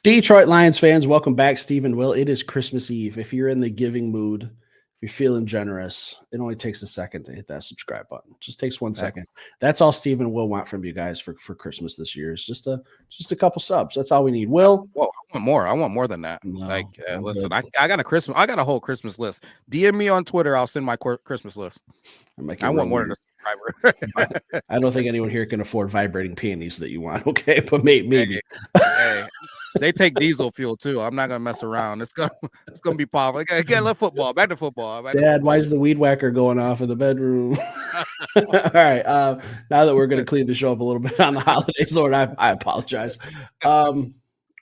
Detroit Lions fans, welcome back. Stephen Will. It is Christmas Eve. If you're in the giving mood, if you're feeling generous, it only takes a second to hit that subscribe button. Just takes 1 second. That's all Stephen will want from you guys for Christmas this year. Is just a couple subs. That's all we need. Will, Well, I want more. I want more than that. no, Listen, I got a whole Christmas list. DM me on Twitter. I'll send my Christmas list. I want more than a subscriber. I don't think anyone here can afford vibrating panties that you want. Okay, but maybe. Hey, they take diesel fuel too. I'm not gonna mess around. It's gonna be powerful. Again, let's football. Back to football. Dad, why is the weed whacker going off in the bedroom? All right. Now that we're going to clean the show up a little bit on the holidays, Lord, I apologize.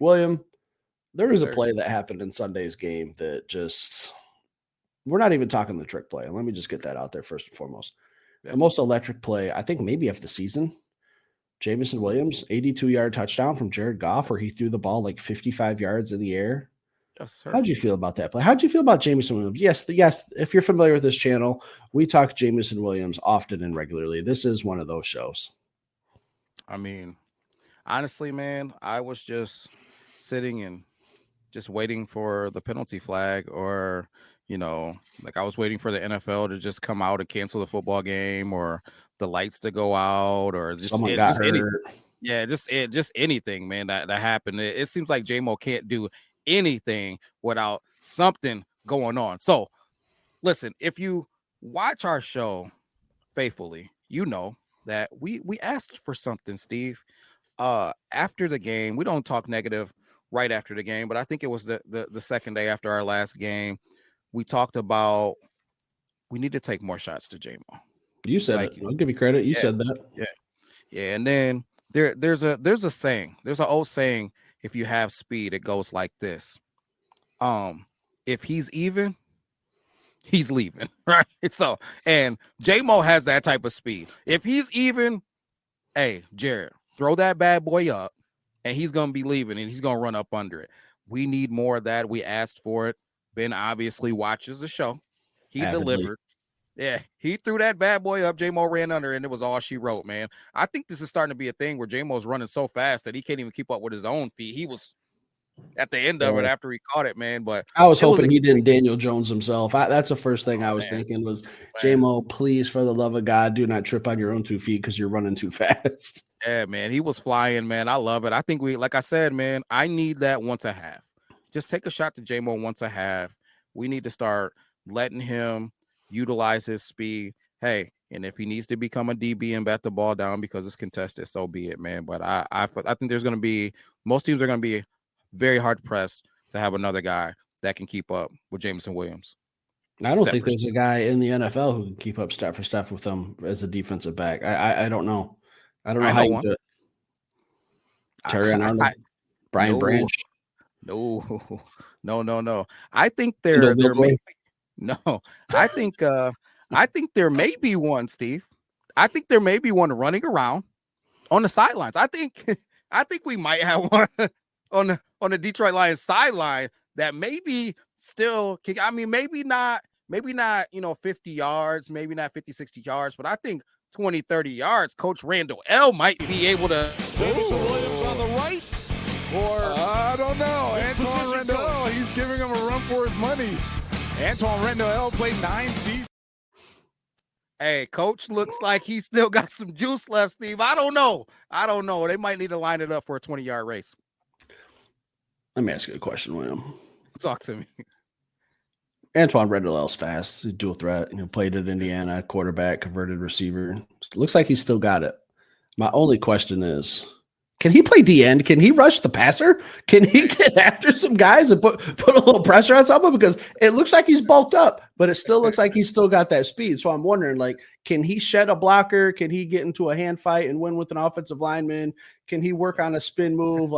William, there was a play that happened in Sunday's game that just we're not even talking the trick play. And let me just get that out there first and foremost. Yeah. The most electric play, I think, maybe of the season. Jameson Williams, 82-yard touchdown from Jared Goff, where he threw the ball like 55 yards in the air. Yes, sir. How'd you feel about that play? How'd you feel about Jameson Williams? Yes. If you're familiar with this channel, we talk Jameson Williams often and regularly. This is one of those shows. I mean, honestly, man, I was just sitting and just waiting for the penalty flag, or I was waiting for the NFL to just come out and cancel the football game, or the lights to go out, or just anything. Yeah, just anything, man, that happened. It seems like J-Mo can't do anything without something going on. So listen, if you watch our show faithfully, you know that we asked for something, Steve. After the game, we don't talk negative right after the game, but I think it was the second day after our last game, we talked about we need to take more shots to J-Mo. You said it. I'll give you credit. You said that. Yeah. And then there's a saying. There's an old saying. If you have speed, it goes like this. If he's even, he's leaving, right? So, and J-Mo has that type of speed. If he's even, hey, Jared, throw that bad boy up, and he's going to be leaving, and he's going to run up under it. We need more of that. We asked for it. Ben obviously watches the show. He delivered. Yeah, he threw that bad boy up. J-Mo ran under, and it was all she wrote, man. I think this is starting to be a thing where J-Mo's running so fast that he can't even keep up with his own feet. He was at the end of it after he caught it, man. But I was hoping he didn't Daniel Jones himself. That's the first thing I was thinking was, J-Mo, please, for the love of God, do not trip on your own 2 feet because you're running too fast. Yeah, man, he was flying, man. I love it. I think like I said, man, I need that once a half. Just take a shot to J-Mo once a half. We need to start letting him utilize his speed. Hey, and if he needs to become a DB and bat the ball down because it's contested, so be it, man. But I think there's going to be most teams are going to be very hard pressed to have another guy that can keep up with Jameson Williams. I don't think there's a guy in the NFL who can keep up step for step with him as a defensive back. I don't know. I don't know how you do it. Terry Arnold, Brian Branch. No. I think there may be. No, I think there may be one, Steve. I think there may be one running around on the sidelines. I think we might have one on the Detroit Lions sideline that maybe still kick. I mean, maybe not, 50 yards, maybe not 50, 60 yards, but I think 20, 30 yards. Coach Randall L might be able to. Jameson Williams on the right, or I don't know. Antoine Randall L. He's giving him a run for his money. Antoine Randall L. played 9 seasons. Hey, Coach looks like he still got some juice left, Steve. I don't know. They might need to line it up for a 20-yard race. Let me ask you a question, William. Talk to me. Antoine Randall L's fast. He's dual threat. Played at Indiana, quarterback, converted receiver. Looks like he's still got it. My only question is, can he play D-end? Can he rush the passer? Can he get after some guys and put a little pressure on someone? Because it looks like he's bulked up, but it still looks like he's still got that speed. So I'm wondering, can he shed a blocker? Can he get into a hand fight and win with an offensive lineman? Can he work on a spin move?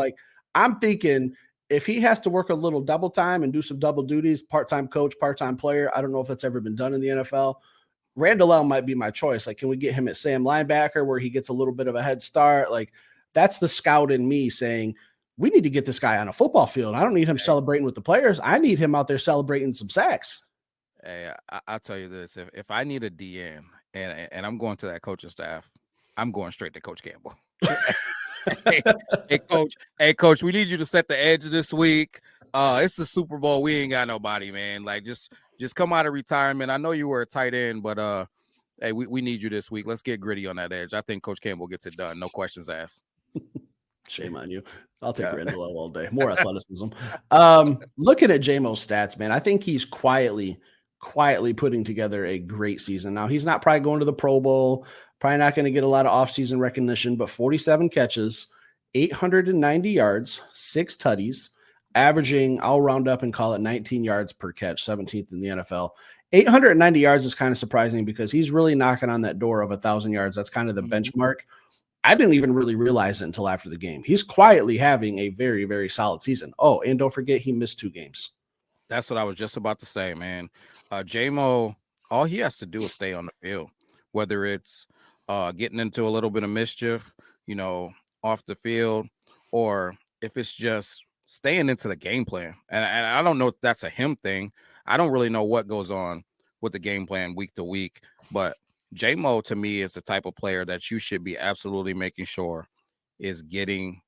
I'm thinking if he has to work a little double time and do some double duties, part-time coach, part-time player, I don't know if that's ever been done in the NFL. Randall L might be my choice. Can we get him at Sam linebacker where he gets a little bit of a head start? That's the scout in me saying, we need to get this guy on a football field. I don't need him celebrating with the players. I need him out there celebrating some sacks. Hey, I'll tell you this. If I need a DN and I'm going to that coaching staff, I'm going straight to Coach Campbell. Hey, coach, we need you to set the edge this week. It's the Super Bowl. We ain't got nobody, man. Like, just come out of retirement. I know you were a tight end, but hey, we need you this week. Let's get gritty on that edge. I think Coach Campbell gets it done. No questions asked. Shame on you. I'll take Randall all day. More athleticism. Looking at Jamo's stats, man, I think he's quietly putting together a great season. Now, he's not probably going to the Pro Bowl, probably not going to get a lot of offseason recognition, but 47 catches, 890 yards, 6 tutties, averaging, I'll round up and call it 19 yards per catch, 17th in the NFL. 890 yards is kind of surprising because he's really knocking on that door of 1,000 yards. That's kind of the benchmark. I didn't even really realize it until after the game. He's quietly having a very, very solid season. Oh, and don't forget, he missed 2 games. That's what I was just about to say, man. Jamo, all he has to do is stay on the field, whether it's getting into a little bit of mischief, off the field, or if it's just staying into the game plan. And I don't know if that's a him thing. I don't really know what goes on with the game plan week to week, but Jamo to me is the type of player that you should be absolutely making sure is getting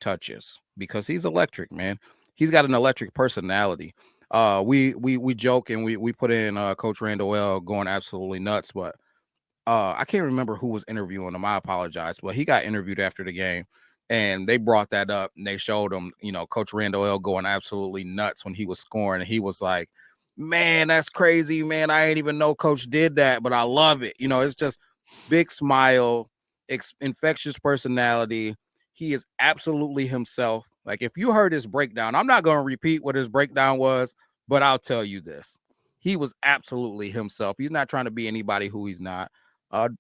touches because he's electric, man. He's got an electric personality. We joke and we put in Coach Randall L going absolutely nuts, but I can't remember who was interviewing him. I apologize, but he got interviewed after the game and they brought that up and they showed him, Coach Randall L going absolutely nuts when he was scoring. And he was like, man, that's crazy, man. I ain't even know Coach did that, but I love it. It's just big smile, infectious personality. He is absolutely himself. Like, if you heard his breakdown, I'm not going to repeat what his breakdown was, but I'll tell you this. He was absolutely himself. He's not trying to be anybody who he's not.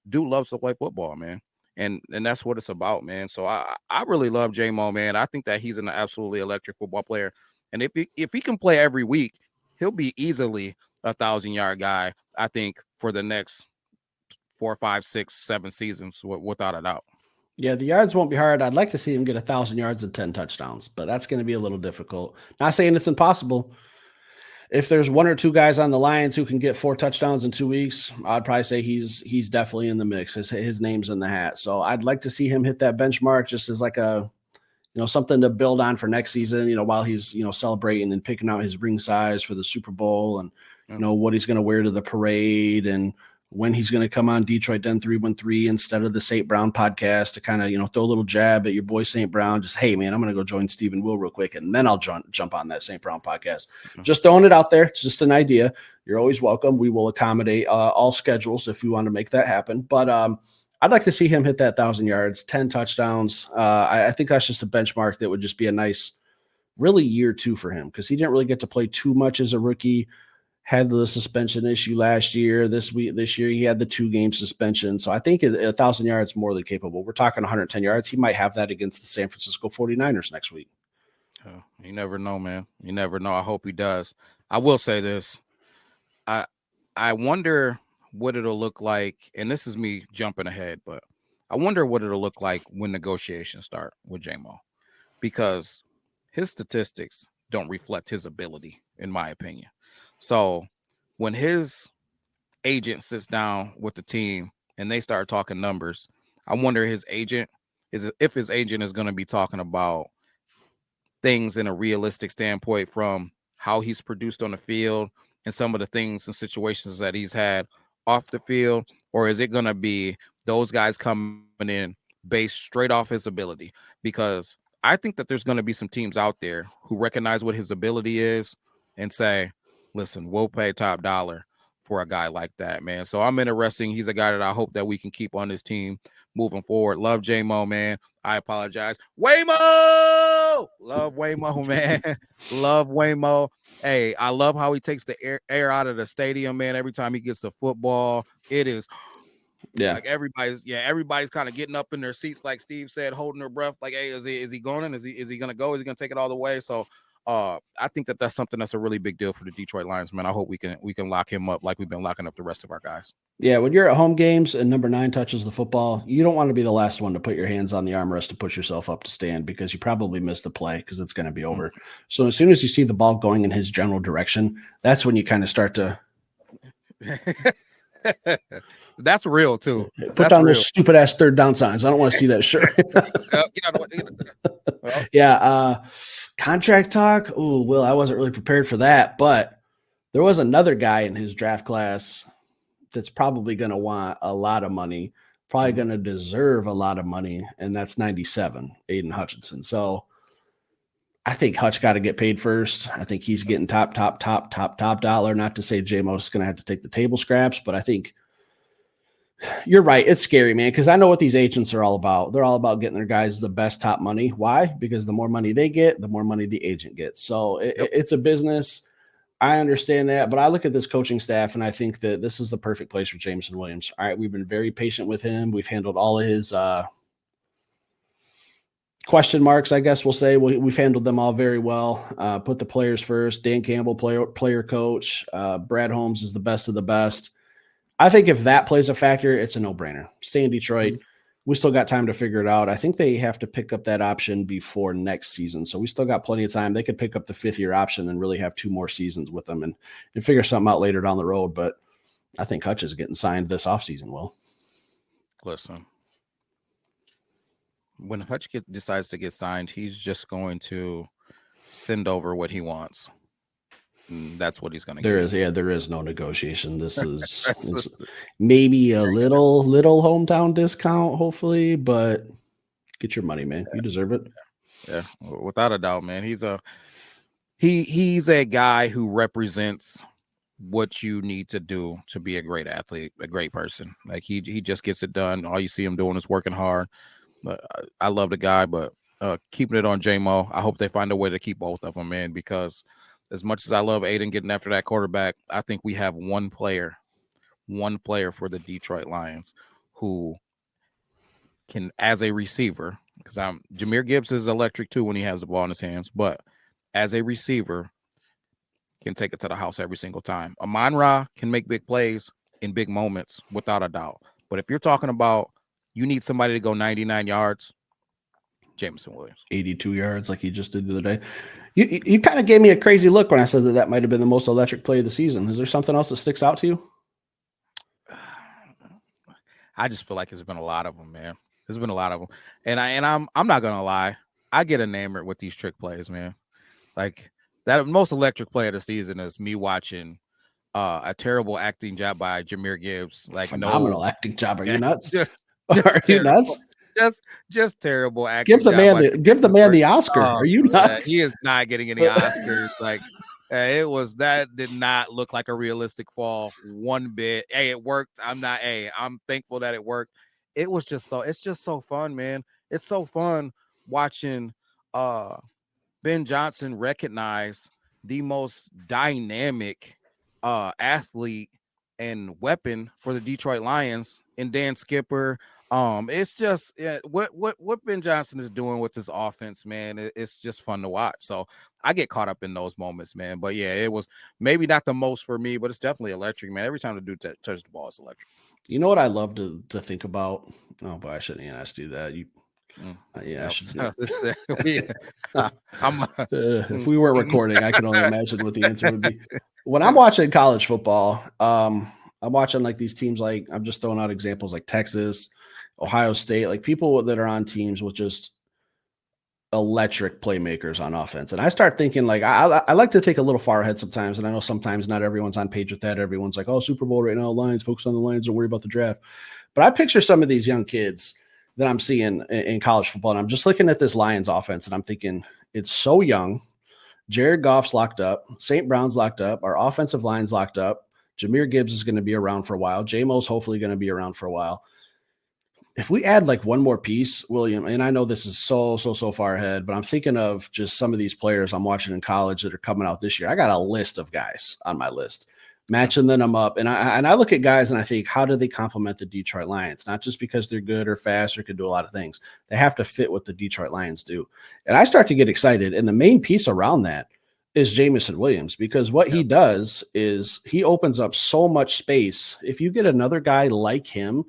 Dude loves to play football, man. And that's what it's about, man. So I really love Jamo, man. I think that he's an absolutely electric football player. And if he can play every week, he'll be easily 1,000-yard guy, I think, for the next 4, 5, 6, 7 seasons, without a doubt. Yeah, the yards won't be hard. I'd like to see him get 1,000 yards and 10 touchdowns, but that's going to be a little difficult. Not saying it's impossible. If there's 1 or 2 guys on the Lions who can get 4 touchdowns in 2 weeks, I'd probably say he's definitely in the mix. His name's in the hat. So I'd like to see him hit that benchmark just as like a something to build on for next season, while he's, celebrating and picking out his ring size for the Super Bowl and, what he's going to wear to the parade and when he's going to come on Detroit Den 313 instead of the St. Brown podcast to kind of, throw a little jab at your boy St. Brown. Just, hey, man, I'm going to go join Stephen Will real quick, and then I'll jump on that St. Brown podcast. Just throwing it out there. It's just an idea. You're always welcome. We will accommodate all schedules if you want to make that happen. But I'd like to see him hit that 1,000 yards, 10 touchdowns. I think that's just a benchmark that would just be a nice, really year 2 for him because he didn't really get to play too much as a rookie. Had the suspension issue last year. This year he had the 2-game suspension. So I think 1,000 yards more than capable. We're talking 110 yards. He might have that against the San Francisco 49ers next week. Oh, you never know, man. You never know. I hope he does. I will say this. I wonder what it'll look like, and this is me jumping ahead, but I wonder what it'll look like when negotiations start with Jamo, because his statistics don't reflect his ability, in my opinion. So when his agent sits down with the team and they start talking numbers, I wonder if his agent is going to be talking about things in a realistic standpoint from how he's produced on the field and some of the things and situations that he's had off the field, or is it going to be those guys coming in based straight off his ability? Because I think that there's going to be some teams out there who recognize what his ability is and say, listen, we'll pay top dollar for a guy like that, man. So I'm interested. He's a guy that I hope that we can keep on this team moving forward. Love Jamo, man. I apologize. Waymo! Love Waymo, man. Love Waymo. Hey, I love how he takes the air out of the stadium, man. Every time he gets the football, it is like everybody's kind of getting up in their seats, like Steve said, holding their breath. Like, hey, is he going? Is he gonna go? Is he gonna take it all the way? So I think that that's something that's a really big deal for the Detroit Lions, man. I hope we can lock him up like we've been locking up the rest of our guys. Yeah, when you're at home games and number 9 touches the football, you don't want to be the last one to put your hands on the armrest to push yourself up to stand because you probably missed the play because it's going to be over. So as soon as you see the ball going in his general direction, that's when you kind of start to That's real too. Put down those stupid ass third down signs. I don't want to see that shirt. Yeah. Contract talk. Oh, Will, I wasn't really prepared for that, but there was another guy in his draft class that's probably going to want a lot of money, probably going to deserve a lot of money, and that's 97, Aiden Hutchinson. So I think Hutch got to get paid first. I think he's getting top dollar. Not to say J-Mo's going to have to take the table scraps, but I think you're right. It's scary, man, because I know what these agents are all about. They're all about getting their guys the best top money. Why? Because the more money they get, the more money the agent gets. So it's a business. I understand that, but I look at this coaching staff and I think that this is the perfect place for Jameson Williams. All right, we've been very patient with him. We've handled all of his question marks, I guess we'll say. We've handled them all very well. Put the players first. Dan Campbell, player coach. Brad Holmes is the best of the best. I think if that plays a factor, it's a no-brainer. Stay in Detroit. Mm-hmm. We still got time to figure it out. I think they have to pick up that option before next season. So we still got plenty of time. They could pick up the 5th-year option and really have 2 more seasons with them and figure something out later down the road. But I think Hutch is getting signed this offseason, Will. Listen, when Hutch decides to get signed, he's just going to send over what he wants. And that's what he's going to get. There is no negotiation. This is maybe a little hometown discount, hopefully, but get your money, man. You deserve it. Yeah, without a doubt, man. He's a guy who represents what you need to do to be a great athlete, a great person. Like he just gets it done. All you see him doing is working hard. I love the guy, but keeping it on J-Mo, I hope they find a way to keep both of them, man, because as much as I love Aiden getting after that quarterback, I think we have one player for the Detroit Lions who can, as a receiver, because Jahmyr Gibbs is electric too when he has the ball in his hands, but as a receiver, can take it to the house every single time. Amon-Ra can make big plays in big moments, without a doubt. But if you're talking about you need somebody to go 99 yards, Jameson Williams. 82 yards like he just did the other day. You kind of gave me a crazy look when I said that might have been the most electric play of the season. Is there something else that sticks out to you? I just feel like there's been a lot of them, man. There's been a lot of them. And I'm not going to lie. I get enamored with these trick plays, man. Like that most electric play of the season is me watching a terrible acting job by Jahmyr Gibbs. Like phenomenal acting job. Are you nuts? Are you nuts? Just terrible acting. Give the man the Oscar. Are you nuts? He is not getting any Oscars. Like that did not look like a realistic fall one bit. Hey, it worked. I'm thankful that it worked. It's just so fun, man. It's so fun watching Ben Johnson recognize the most dynamic athlete and weapon for the Detroit Lions in Dan Skipper. It's just what Ben Johnson is doing with his offense, man. It's just fun to watch. So I get caught up in those moments, man. But yeah, it was maybe not the most for me, but it's definitely electric, man. Every time the dude touches the ball, it's electric. You know what I love to think about? Oh, but I shouldn't even ask you that. I should. If we weren't recording, I can only imagine what the answer would be. When I'm watching college football, I'm watching like these teams, like I'm just throwing out examples like Texas, Ohio State, like people that are on teams with just electric playmakers on offense. And I start thinking like, I like to think a little far ahead sometimes. And I know sometimes not everyone's on page with that. Everyone's like, oh, Super Bowl right now, Lions, focus on the Lions, don't worry about the draft. But I picture some of these young kids that I'm seeing in college football. And I'm just looking at this Lions offense and I'm thinking it's so young. Jared Goff's locked up. St. Brown's locked up. Our offensive line's locked up. Jahmyr Gibbs is going to be around for a while. J-Mo's hopefully going to be around for a while. If we add like one more piece, William, and I know this is so far ahead, but I'm thinking of just some of these players I'm watching in college that are coming out this year. I got a list of guys on my list, matching them up. And I look at guys and I think, how do they complement the Detroit Lions? Not just because they're good or fast or can do a lot of things. They have to fit what the Detroit Lions do. And I start to get excited. And the main piece around that is Jameson Williams, because what he does is he opens up so much space. If you get another guy like him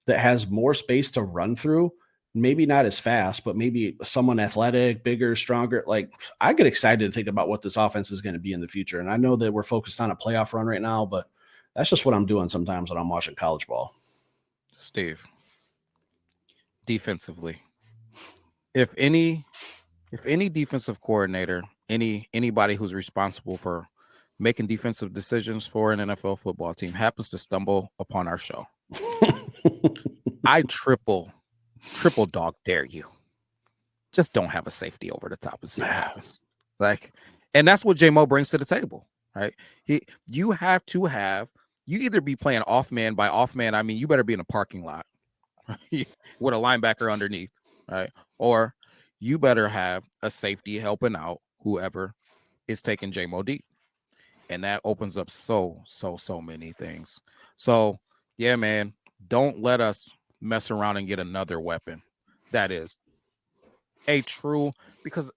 that has more space to run through, maybe not as fast, but maybe someone athletic, bigger, stronger. Like I get excited to think about what this offense is going to be in the future. And I know that we're focused on a playoff run right now, but That's just what I'm doing sometimes when I'm watching college ball. Steve, defensively, if any defensive coordinator, anybody who's responsible for making defensive decisions for an NFL football team happens to stumble upon our show, I triple dog dare you. Just don't have a safety over the top and see what happens. And that's what J-Mo brings to the table, right? You have to have, you either be playing off man by off man. I mean, you better be in a parking lot with a linebacker underneath, right? Or you better have a safety helping out whoever is taking J-Mo deep. And that opens up so many things. So, yeah, man, don't let us mess around and get another weapon. That is a true, because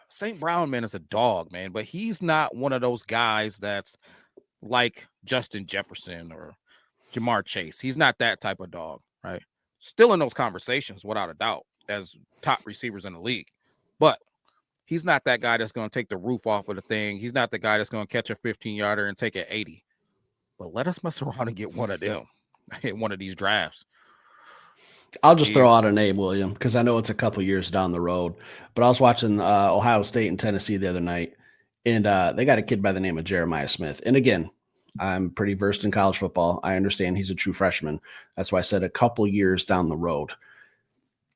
St. Brown, man, is a dog, man, but he's not one of those guys that's like Justin Jefferson or Jamar Chase. He's not that type of dog, right? Still in those conversations, without a doubt, as top receivers in the league. But he's not that guy that's going to take the roof off of the thing. He's not the guy that's going to catch a 15-yarder and take it 80. But let us mess around and get one of them in one of these drafts. I'll just throw out a name, William, because I know it's a couple years down the road. But I was watching Ohio State and Tennessee the other night, and they got a kid by the name of Jeremiah Smith. And again, I'm pretty versed in college football. I understand he's a true freshman. That's why I said a couple years down the road.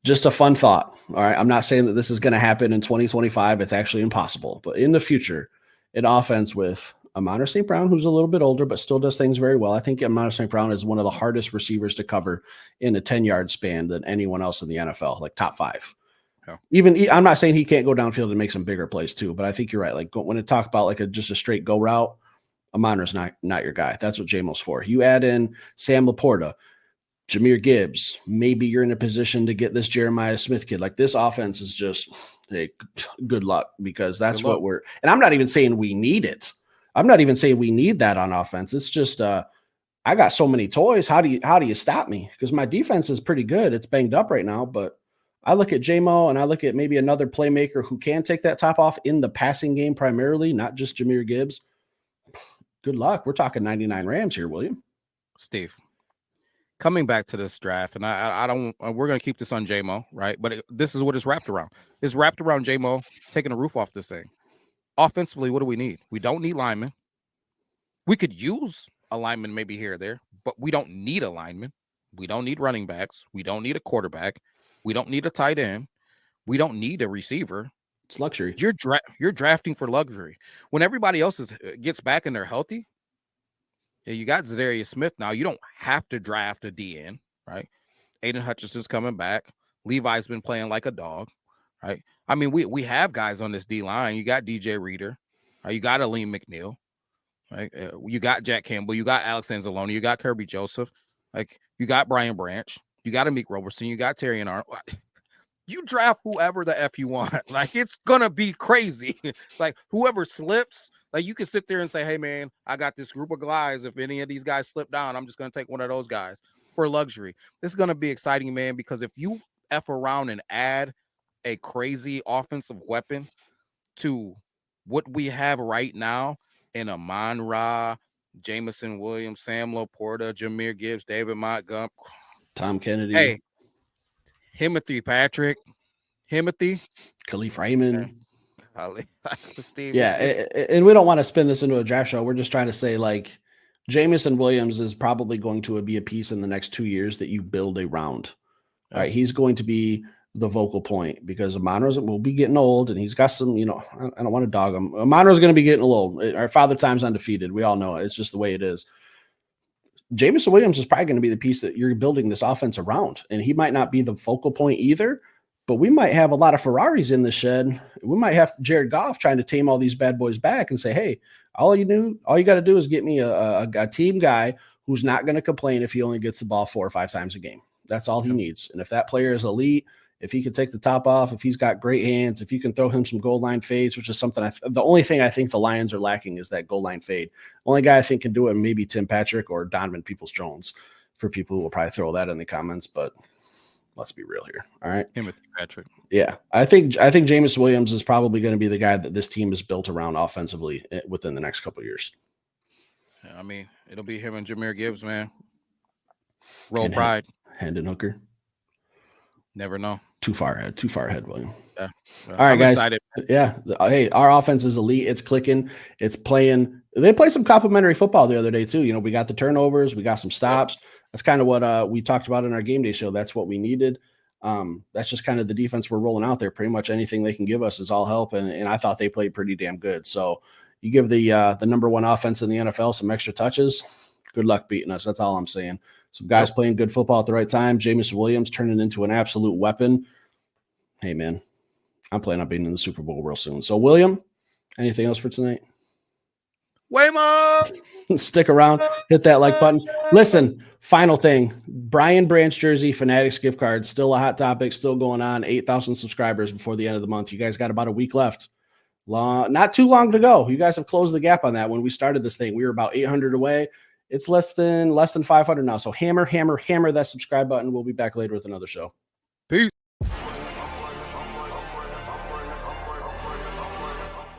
Just a fun thought. All right. I'm not saying that this is going to happen in 2025. It's actually impossible. But in the future, an offense with Amon St. Brown, who's a little bit older, but still does things very well. I think Amon St. Brown is one of the hardest receivers to cover in a 10-yard span than anyone else in the NFL, like top 5. Yeah. Even I'm not saying he can't go downfield and make some bigger plays too, but I think you're right. Like when it talk about like just a straight go route, Amonra's not your guy. That's what J-Mo's for. You add in Sam Laporta, Jahmyr Gibbs, maybe you're in a position to get this Jeremiah Smith kid. Like this offense is just, hey, good luck, because that's what we're, and I'm not even saying we need it. I'm not even saying we need that on offense. It's just, I got so many toys. How do you stop me? Because my defense is pretty good. It's banged up right now, but I look at J-Mo and I look at maybe another playmaker who can take that top off in the passing game primarily, not just Jahmyr Gibbs. Good luck. We're talking 99 Rams here, William. Steve, coming back to this draft, and I don't, we're going to keep this on J-Mo, right? But this is what it's wrapped around. It's wrapped around J-Mo taking the roof off this thing. Offensively, what do we need? We don't need linemen. We could use a lineman maybe here or there, but we don't need a lineman. We don't need running backs. We don't need a quarterback. We don't need a tight end. We don't need a receiver. It's luxury. You're drafting for luxury. When everybody else gets back and they're healthy, you got Zadarius Smith now. You don't have to draft a DN, right? Aiden Hutchinson's coming back. Levi's been playing like a dog, right? I mean, we have guys on this D line. You got DJ Reader, right? You got Aleem McNeil, right? You got Jack Campbell. You got Alex Anzalone. You got Kirby Joseph. Like you got Brian Branch. You got Amik Robertson. You got Terry and Arnold. You draft whoever the F you want. Like it's gonna be crazy. Like whoever slips, like you can sit there and say, hey man, I got this group of guys. If any of these guys slip down, I'm just gonna take one of those guys for luxury. This is gonna be exciting, man, because if you F around and add a crazy offensive weapon to what we have right now in Amon Ra, Jameson Williams, Sam Laporta, Jahmyr Gibbs, David Montgomery, Tom Kennedy, hey, Timothy Patrick, Khalif Raymond. Steve, yeah, and we don't want to spin this into a draft show. We're just trying to say, like, Jameson Williams is probably going to be a piece in the next 2 years that you build around. All right, he's going to be the vocal point because Amonra will be getting old, and he's got some, I don't want to dog him. Amonra's going to be getting old. Our Father Time's undefeated. We all know it. It's just the way it is. Jameson Williams is probably going to be the piece that you're building this offense around, and he might not be the focal point either, but we might have a lot of Ferraris in the shed. We might have Jared Goff trying to tame all these bad boys back and say, hey, all you got to do is get me a team guy who's not going to complain if he only gets the ball 4 or 5 times a game. That's all he needs. And if that player is elite, if he can take the top off, if he's got great hands, if you can throw him some goal line fades, which is something the only thing I think the Lions are lacking is that goal line fade. Only guy I think can do it, maybe Tim Patrick or Donovan Peoples-Jones, for people who will probably throw that in the comments, but let's be real here. All right. Timothy Patrick. Yeah. I think Jameson Williams is probably going to be the guy that this team is built around offensively within the next couple of years. Yeah. Yeah, I mean, it'll be him and Jahmyr Gibbs, man. Roll And Pride. Hendon Hooker. Never know. Too far ahead, William. Yeah. All right, I'm guys. excited. Yeah. Hey, our offense is elite. It's clicking. It's playing. They played some complimentary football the other day, too. You know, we got the turnovers. We got some stops. Yep. That's kind of what we talked about in our game day show. That's what we needed. That's just kind of the defense we're rolling out there. Pretty much anything they can give us is all help. And I thought they played pretty damn good. So you give the number one offense in the NFL some extra touches. Good luck beating us. That's all I'm saying. Some guys playing good football at the right time. Jameson Williams turning into an absolute weapon. Hey, man, I'm planning on being in the Super Bowl real soon. So, William, anything else for tonight? Waymo! Stick around. Hit that like button. Listen, final thing. Brian Branch jersey, Fanatics gift card. Still a hot topic. Still going on. 8,000 subscribers before the end of the month. You guys got about a week left. Not too long to go. You guys have closed the gap on that. When we started this thing, we were about 800 away. It's less than 500 now. So hammer that subscribe button. We'll be back later with another show. Peace.